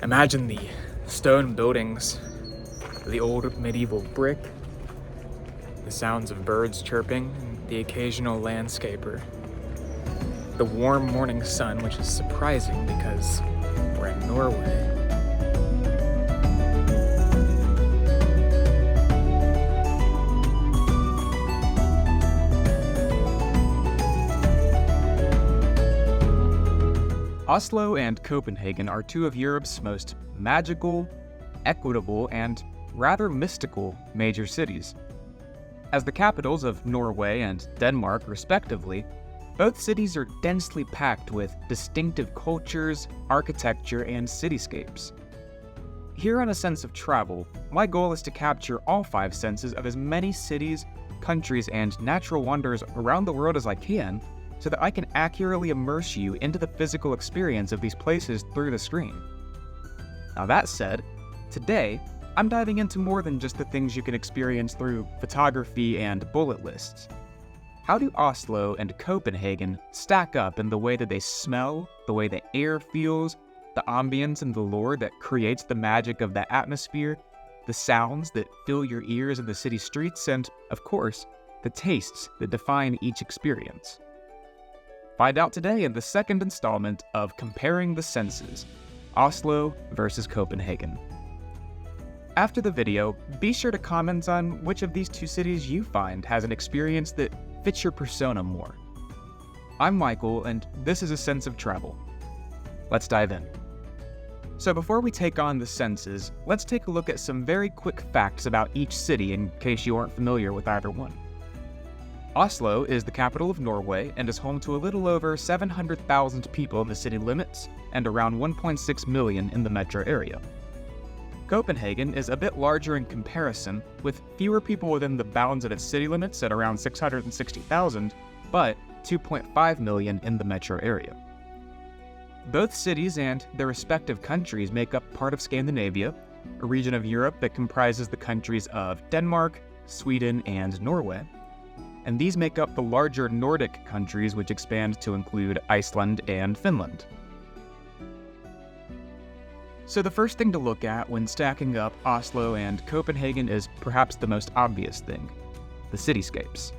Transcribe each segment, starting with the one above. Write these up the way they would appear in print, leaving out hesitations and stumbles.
Imagine the stone buildings, the old medieval brick, the sounds of birds chirping, and the occasional landscaper. The warm morning sun, which is surprising because we're in Norway. Oslo and Copenhagen are two of Europe's most magical, equitable, and rather mystical major cities. As the capitals of Norway and Denmark, respectively, both cities are densely packed with distinctive cultures, architecture, and cityscapes. Here on A Sense of Travel, my goal is to capture all 5 senses of as many cities, countries, and natural wonders around the world as I can, so that I can accurately immerse you into the physical experience of these places through the screen. Now that said, today, I'm diving into more than just the things you can experience through photography and bullet lists. How do Oslo and Copenhagen stack up in the way that they smell, the way the air feels, the ambience and the lore that creates the magic of the atmosphere, the sounds that fill your ears in the city streets, and, of course, the tastes that define each experience? Find out today in the second installment of Comparing the Senses, Oslo versus Copenhagen. After the video, be sure to comment on which of these two cities you find has an experience that fits your persona more. I'm Michael, and this is A Sense of Travel. Let's dive in. So before we take on the senses, let's take a look at some very quick facts about each city in case you aren't familiar with either one. Oslo is the capital of Norway and is home to a little over 700,000 people in the city limits and around 1.6 million in the metro area. Copenhagen is a bit larger in comparison, with fewer people within the bounds of its city limits at around 660,000, but 2.5 million in the metro area. Both cities and their respective countries make up part of Scandinavia, a region of Europe that comprises the countries of Denmark, Sweden, and Norway. And these make up the larger Nordic countries, which expand to include Iceland and Finland. So the first thing to look at when stacking up Oslo and Copenhagen is perhaps the most obvious thing: the cityscapes.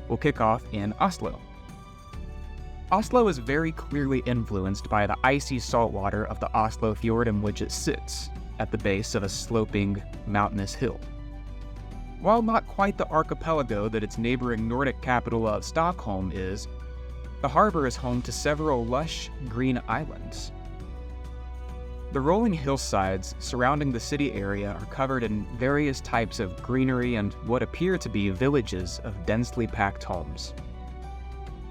We'll kick off in Oslo. Oslo is very clearly influenced by the icy saltwater of the Oslo fjord in which it sits, at the base of a sloping, mountainous hill. While not quite the archipelago that its neighboring Nordic capital of Stockholm is, the harbor is home to several lush, green islands. The rolling hillsides surrounding the city area are covered in various types of greenery and what appear to be villages of densely packed homes.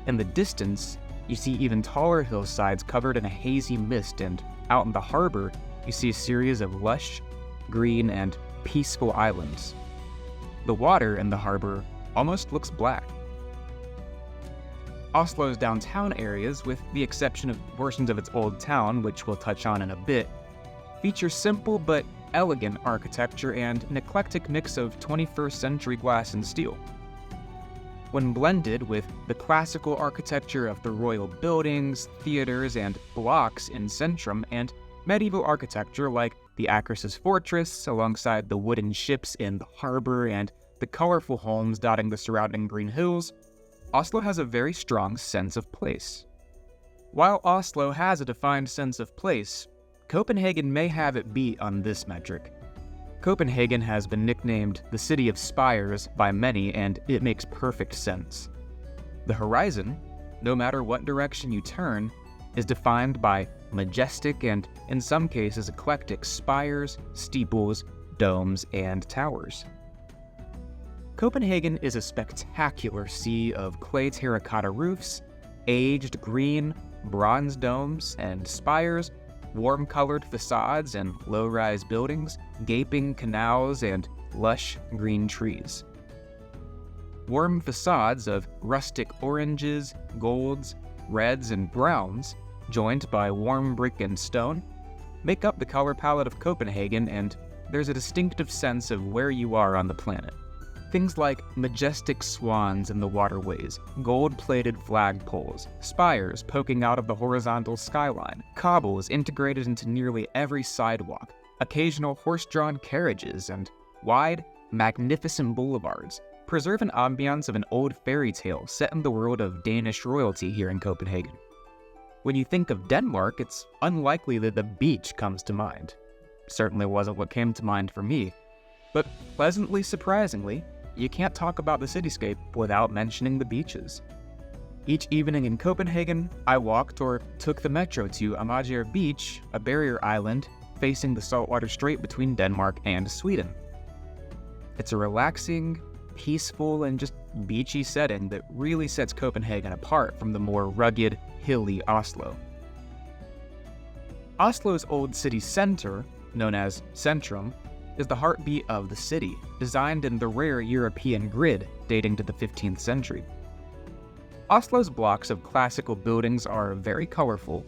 In the distance, you see even taller hillsides covered in a hazy mist, and out in the harbor, you see a series of lush, green, and peaceful islands. The water in the harbor almost looks black. Oslo's downtown areas, with the exception of portions of its old town, which we'll touch on in a bit, feature simple but elegant architecture and an eclectic mix of 21st century glass and steel. When blended with the classical architecture of the royal buildings, theaters, and blocks in Centrum, and medieval architecture like the Akershus fortress alongside the wooden ships in the harbor and the colorful homes dotting the surrounding green hills, Oslo has a very strong sense of place. While Oslo has a defined sense of place, Copenhagen may have it beat on this metric. Copenhagen has been nicknamed the City of Spires by many, and it makes perfect sense. The horizon, no matter what direction you turn, is defined by majestic and, in some cases, eclectic spires, steeples, domes, and towers. Copenhagen is a spectacular sea of clay terracotta roofs, aged green, bronze domes and spires, warm-colored facades and low-rise buildings, gaping canals, and lush green trees. Warm facades of rustic oranges, golds, reds, and browns, joined by warm brick and stone, make up the color palette of Copenhagen, and there's a distinctive sense of where you are on the planet. Things like majestic swans in the waterways, gold-plated flagpoles, spires poking out of the horizontal skyline, cobbles integrated into nearly every sidewalk, occasional horse-drawn carriages, and wide, magnificent boulevards preserve an ambiance of an old fairy tale set in the world of Danish royalty here in Copenhagen. When you think of Denmark, it's unlikely that the beach comes to mind. Certainly wasn't what came to mind for me, but pleasantly surprisingly, you can't talk about the cityscape without mentioning the beaches. Each evening in Copenhagen, I walked or took the metro to Amager Beach, a barrier island facing the saltwater strait between Denmark and Sweden. It's a relaxing, peaceful, and just beachy setting that really sets Copenhagen apart from the more rugged, hilly Oslo. Oslo's old city center, known as Centrum, is the heartbeat of the city, designed in the rare European grid dating to the 15th century. Oslo's blocks of classical buildings are very colorful.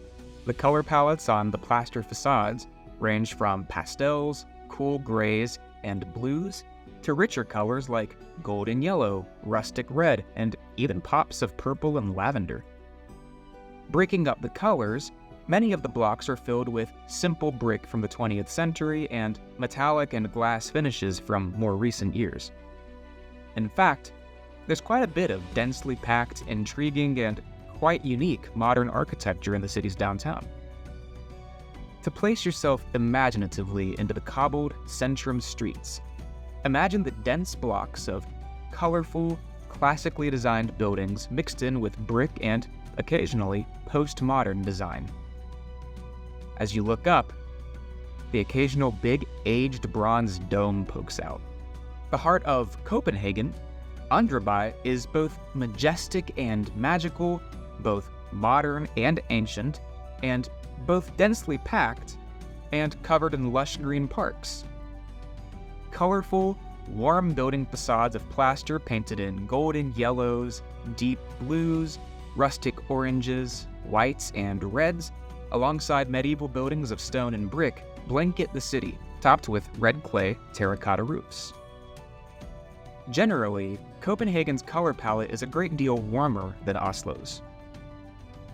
The color palettes on the plaster facades range from pastels, cool grays, and blues to richer colors like golden yellow, rustic red, and even pops of purple and lavender. Breaking up the colors, many of the blocks are filled with simple brick from the 20th century and metallic and glass finishes from more recent years. In fact, there's quite a bit of densely packed, intriguing, and quite unique modern architecture in the city's downtown. To place yourself imaginatively into the cobbled Centrum streets, imagine the dense blocks of colorful, classically designed buildings mixed in with brick and, occasionally, postmodern design. As you look up, the occasional big aged bronze dome pokes out. The heart of Copenhagen, Andreby, is both majestic and magical, both modern and ancient, and both densely packed and covered in lush green parks. Colorful, warm building facades of plaster painted in golden yellows, deep blues, rustic oranges, whites, and reds, alongside medieval buildings of stone and brick, blanket the city, topped with red clay terracotta roofs. Generally, Copenhagen's color palette is a great deal warmer than Oslo's.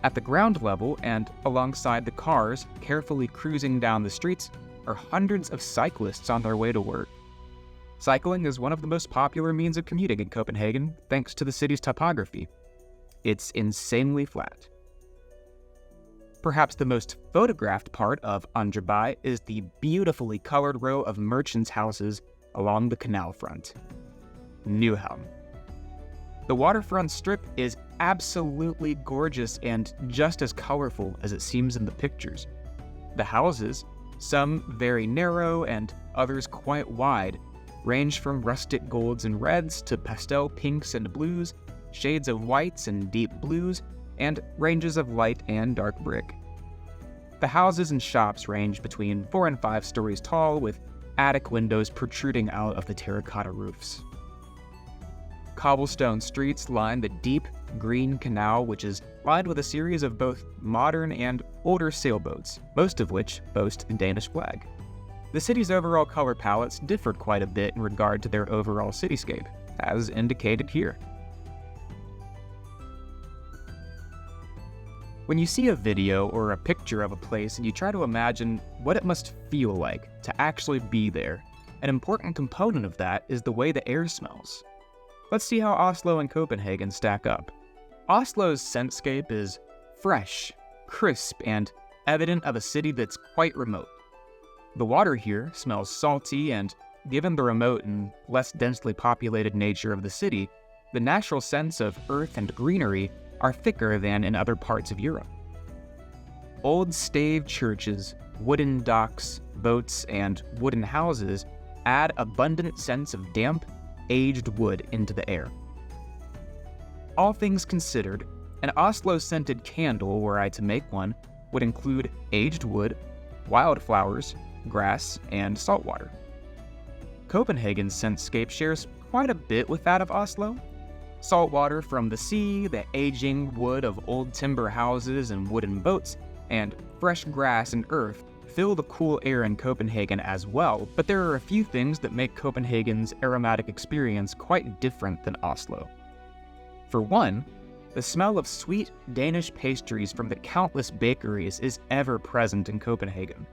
At the ground level and alongside the cars carefully cruising down the streets are hundreds of cyclists on their way to work. Cycling is one of the most popular means of commuting in Copenhagen thanks to the city's topography. It's insanely flat. Perhaps the most photographed part of Andreby is the beautifully colored row of merchants' houses along the canal front. Nyhavn. The waterfront strip is absolutely gorgeous and just as colorful as it seems in the pictures. The houses, some very narrow and others quite wide, range from rustic golds and reds to pastel pinks and blues, shades of whites and deep blues, and ranges of light and dark brick. The houses and shops range between 4 and 5 stories tall, with attic windows protruding out of the terracotta roofs. Cobblestone streets line the deep, green canal, which is lined with a series of both modern and older sailboats, most of which boast the Danish flag. The city's overall color palettes differed quite a bit in regard to their overall cityscape, as indicated here. When you see a video or a picture of a place and you try to imagine what it must feel like to actually be there, an important component of that is the way the air smells. Let's see how Oslo and Copenhagen stack up. Oslo's scentscape is fresh, crisp, and evident of a city that's quite remote. The water here smells salty, and given the remote and less densely populated nature of the city, the natural scents of earth and greenery are thicker than in other parts of Europe. Old stave churches, wooden docks, boats, and wooden houses add abundant sense of damp, aged wood into the air. All things considered, an Oslo-scented candle, were I to make one, would include aged wood, wildflowers, grass, and salt water. Copenhagen's scentscape shares quite a bit with that of Oslo. Salt water from the sea, the aging wood of old timber houses and wooden boats, and fresh grass and earth feel the cool air in Copenhagen as well, but there are a few things that make Copenhagen's aromatic experience quite different than Oslo. For one, the smell of sweet Danish pastries from the countless bakeries is ever present in Copenhagen.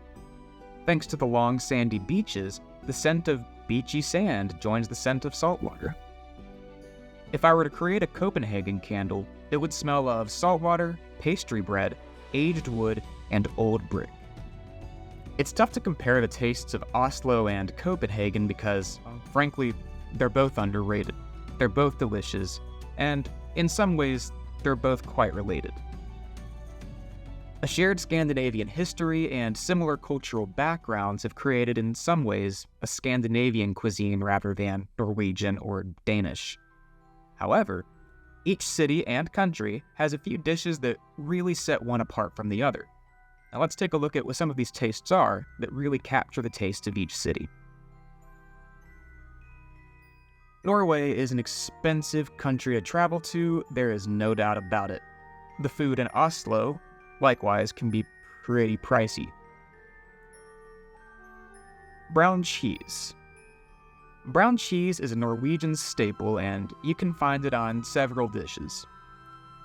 Thanks to the long sandy beaches, the scent of beachy sand joins the scent of saltwater. If I were to create a Copenhagen candle, it would smell of saltwater, pastry bread, aged wood, and old brick. It's tough to compare the tastes of Oslo and Copenhagen because, frankly, they're both underrated. They're both delicious, and in some ways, they're both quite related. A shared Scandinavian history and similar cultural backgrounds have created, in some ways, a Scandinavian cuisine rather than Norwegian or Danish. However, each city and country has a few dishes that really set one apart from the other. Now let's take a look at what some of these tastes are that really capture the taste of each city. Norway is an expensive country to travel to, there is no doubt about it. The food in Oslo, likewise, can be pretty pricey. Brown cheese. Brown cheese is a Norwegian staple and you can find it on several dishes.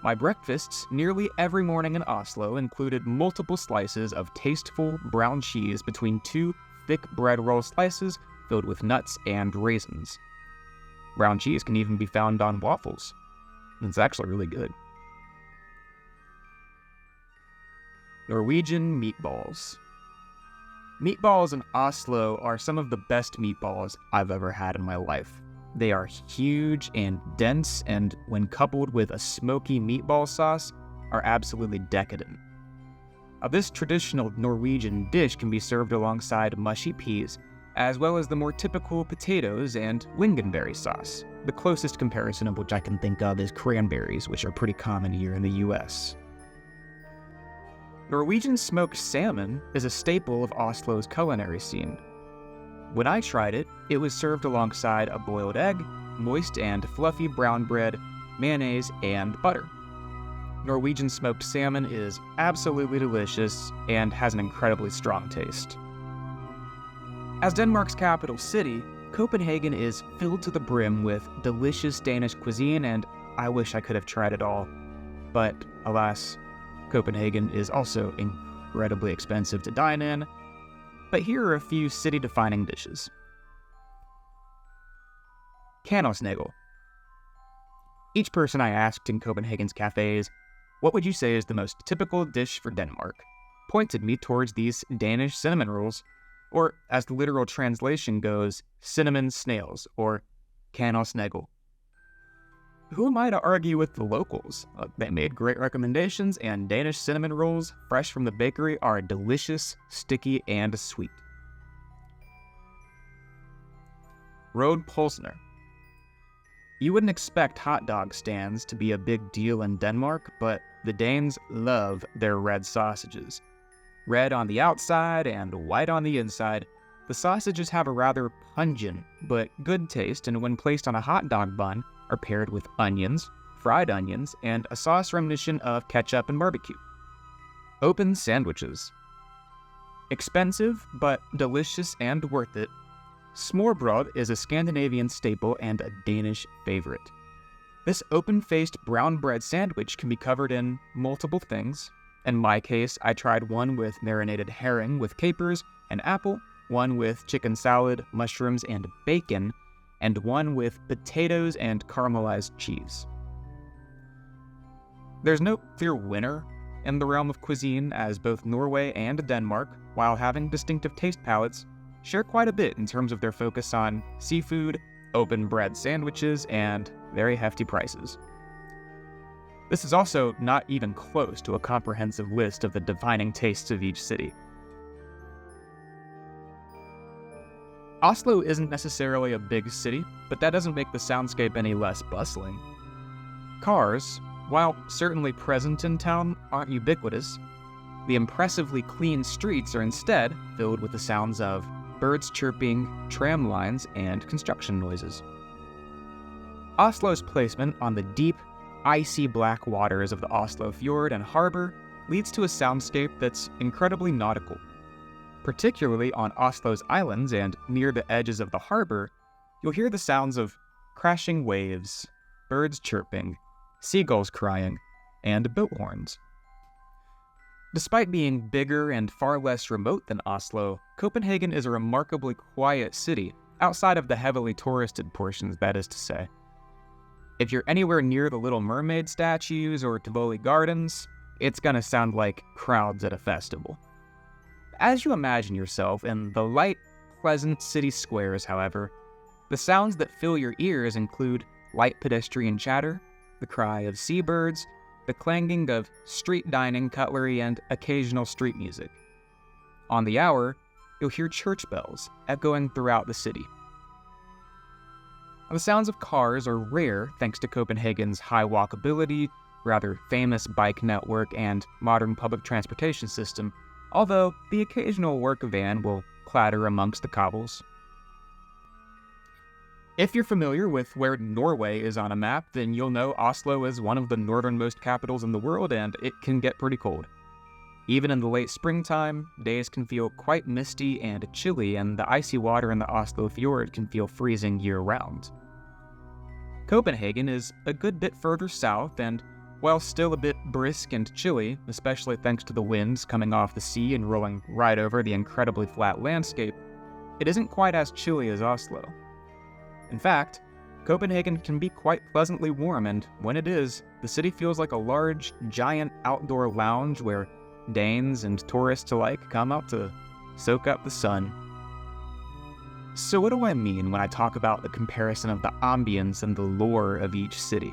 My breakfasts nearly every morning in Oslo included multiple slices of tasteful brown cheese between two thick bread roll slices filled with nuts and raisins. Brown cheese can even be found on waffles. It's actually really good. Norwegian meatballs. Meatballs in Oslo are some of the best meatballs I've ever had in my life. They are huge and dense, and when coupled with a smoky meatball sauce, are absolutely decadent. Now, this traditional Norwegian dish can be served alongside mushy peas, as well as the more typical potatoes and lingonberry sauce. The closest comparison of which I can think of is cranberries, which are pretty common here in the US. Norwegian smoked salmon is a staple of Oslo's culinary scene. When I tried it, it was served alongside a boiled egg, moist and fluffy brown bread, mayonnaise, and butter. Norwegian smoked salmon is absolutely delicious and has an incredibly strong taste. As Denmark's capital city, Copenhagen is filled to the brim with delicious Danish cuisine, and I wish I could have tried it all. But alas, Copenhagen is also incredibly expensive to dine in, but here are a few city-defining dishes. Kanelsnegl. Each person I asked in Copenhagen's cafes, what would you say is the most typical dish for Denmark, pointed me towards these Danish cinnamon rolls, or as the literal translation goes, cinnamon snails, or kanelsnegl. Who am I to argue with the locals? They made great recommendations, and Danish cinnamon rolls, fresh from the bakery, are delicious, sticky, and sweet. Road Pilsner. You wouldn't expect hot dog stands to be a big deal in Denmark, but the Danes love their red sausages. Red on the outside and white on the inside, the sausages have a rather pungent but good taste, and when placed on a hot dog bun, are paired with onions, fried onions, and a sauce reminiscent of ketchup and barbecue. Open sandwiches. Expensive, but delicious and worth it, smørrebrød is a Scandinavian staple and a Danish favorite. This open-faced brown bread sandwich can be covered in multiple things. In my case, I tried one with marinated herring with capers and apple, one with chicken salad, mushrooms, and bacon, and one with potatoes and caramelized cheese. There's no clear winner in the realm of cuisine, as both Norway and Denmark, while having distinctive taste palettes, share quite a bit in terms of their focus on seafood, open bread sandwiches, and very hefty prices. This is also not even close to a comprehensive list of the defining tastes of each city. Oslo isn't necessarily a big city, but that doesn't make the soundscape any less bustling. Cars, while certainly present in town, aren't ubiquitous. The impressively clean streets are instead filled with the sounds of birds chirping, tram lines, and construction noises. Oslo's placement on the deep, icy black waters of the Oslo fjord and harbor leads to a soundscape that's incredibly nautical. Particularly on Oslo's islands and near the edges of the harbor, you'll hear the sounds of crashing waves, birds chirping, seagulls crying, and boat horns. Despite being bigger and far less remote than Oslo, Copenhagen is a remarkably quiet city, outside of the heavily touristed portions, that is to say. If you're anywhere near the Little Mermaid statues or Tivoli Gardens, it's gonna sound like crowds at a festival. As you imagine yourself in the light, pleasant city squares, however, the sounds that fill your ears include light pedestrian chatter, the cry of seabirds, the clanging of street dining cutlery, and occasional street music. On the hour, you'll hear church bells echoing throughout the city. The sounds of cars are rare thanks to Copenhagen's high walkability, rather famous bike network, and modern public transportation system, although the occasional work van will clatter amongst the cobbles. If you're familiar with where Norway is on a map, then you'll know Oslo is one of the northernmost capitals in the world, and it can get pretty cold. Even in the late springtime, days can feel quite misty and chilly, and the icy water in the Oslo fjord can feel freezing year-round. Copenhagen is a good bit further south, and while still a bit brisk and chilly, especially thanks to the winds coming off the sea and rolling right over the incredibly flat landscape, it isn't quite as chilly as Oslo. In fact, Copenhagen can be quite pleasantly warm, and when it is, the city feels like a large, giant outdoor lounge where Danes and tourists alike come out to soak up the sun. So what do I mean when I talk about the comparison of the ambience and the lore of each city?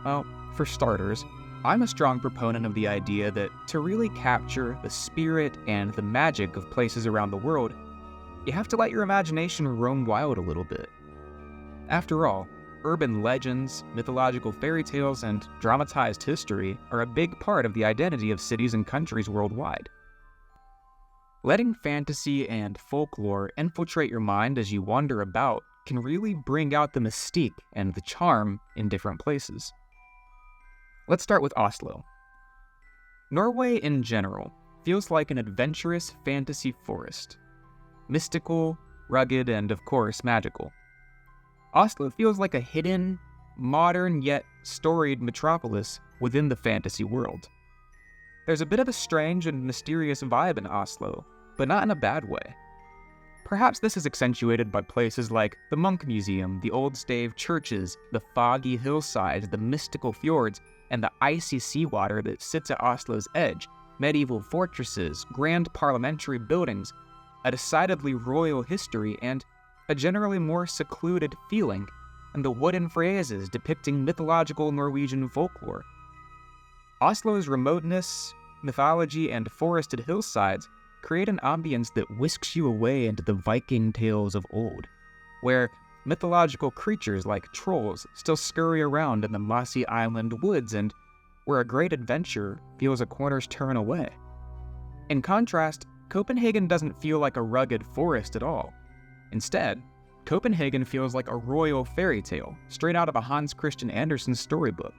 Well, for starters, I'm a strong proponent of the idea that to really capture the spirit and the magic of places around the world, you have to let your imagination roam wild a little bit. After all, urban legends, mythological fairy tales, and dramatized history are a big part of the identity of cities and countries worldwide. Letting fantasy and folklore infiltrate your mind as you wander about can really bring out the mystique and the charm in different places. Let's start with Oslo. Norway in general feels like an adventurous fantasy forest. Mystical, rugged, and of course magical. Oslo feels like a hidden, modern yet storied metropolis within the fantasy world. There's a bit of a strange and mysterious vibe in Oslo, but not in a bad way. Perhaps this is accentuated by places like the Monk Museum, the old stave churches, the foggy hillsides, the mystical fjords, and the icy seawater that sits at Oslo's edge, medieval fortresses, grand parliamentary buildings, a decidedly royal history, and a generally more secluded feeling, and the wooden phrases depicting mythological Norwegian folklore. Oslo's remoteness, mythology, and forested hillsides create an ambience that whisks you away into the Viking tales of old, where mythological creatures like trolls still scurry around in the mossy island woods, and where a great adventure feels a corner's turn away. In contrast, Copenhagen doesn't feel like a rugged forest at all. Instead, Copenhagen feels like a royal fairy tale, straight out of a Hans Christian Andersen storybook.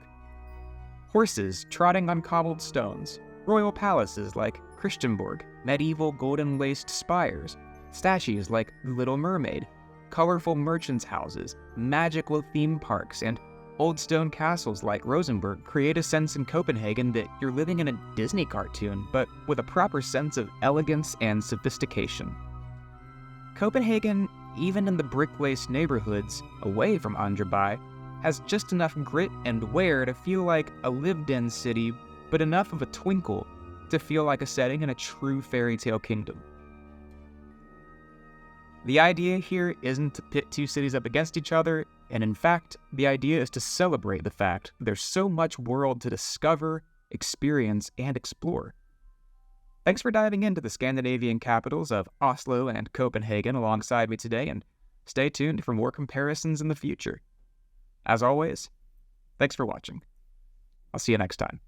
Horses trotting on cobbled stones, royal palaces like Christianborg, medieval golden-laced spires, statues like the Little Mermaid, colorful merchants' houses, magical theme parks, and old stone castles like Rosenborg create a sense in Copenhagen that you're living in a Disney cartoon, but with a proper sense of elegance and sophistication. Copenhagen, even in the brick-laced neighborhoods away from Andreby, has just enough grit and wear to feel like a lived-in city, but enough of a twinkle to feel like a setting in a true fairy tale kingdom. The idea here isn't to pit two cities up against each other, and in fact, the idea is to celebrate the fact there's so much world to discover, experience, and explore. Thanks for diving into the Scandinavian capitals of Oslo and Copenhagen alongside me today, and stay tuned for more comparisons in the future. As always, thanks for watching. I'll see you next time.